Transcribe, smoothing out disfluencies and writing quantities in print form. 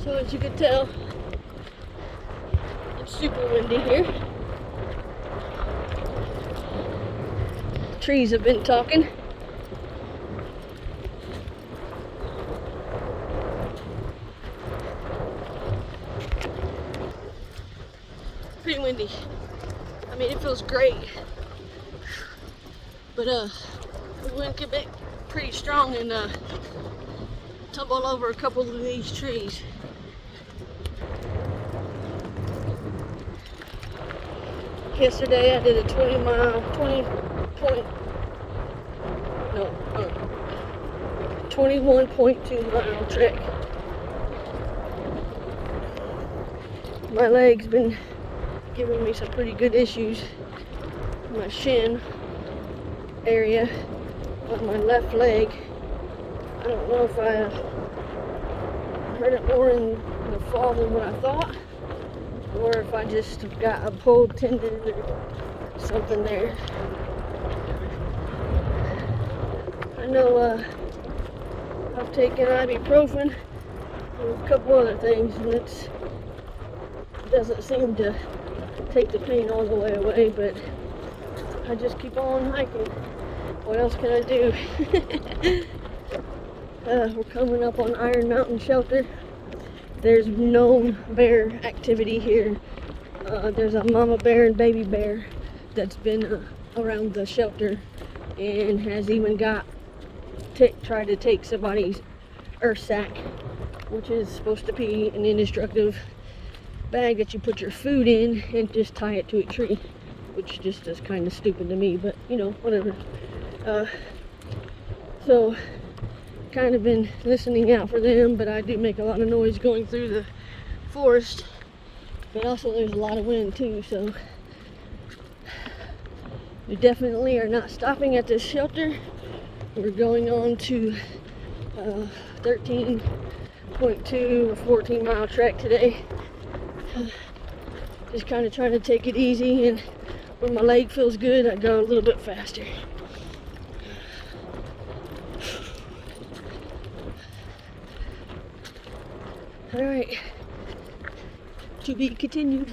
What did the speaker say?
So as you can tell, it's super windy here. Trees have been talking. Pretty windy. I mean, it feels great, but the wind can be pretty strong and tumble over a couple of these trees. Yesterday I did a 21.2 mile trek. My leg's been giving me some pretty good issues. My shin area on my left leg. I don't know if I hurt it more in the fall than what I thought, or if I just got a pulled tendon or something there. I know I've taken ibuprofen and a couple other things, and it doesn't seem to take the pain all the way away, but I just keep on hiking. What else can I do? We're coming up on Iron Mountain Shelter. There's known bear activity here. There's a mama bear and baby bear that's been around the shelter and has even tried to take somebody's earth sack, which is supposed to be an indestructible bag that you put your food in, and just tie it to a tree, which just is kind of stupid to me, but you know, whatever. So kind of been listening out for them, but I do make a lot of noise going through the forest, but also there's a lot of wind too, so we definitely are not stopping at this shelter. We're going on to 13.2 or 14 mile trek today. Just kind of trying to take it easy, and when my leg feels good, I go a little bit faster. All right, to be continued.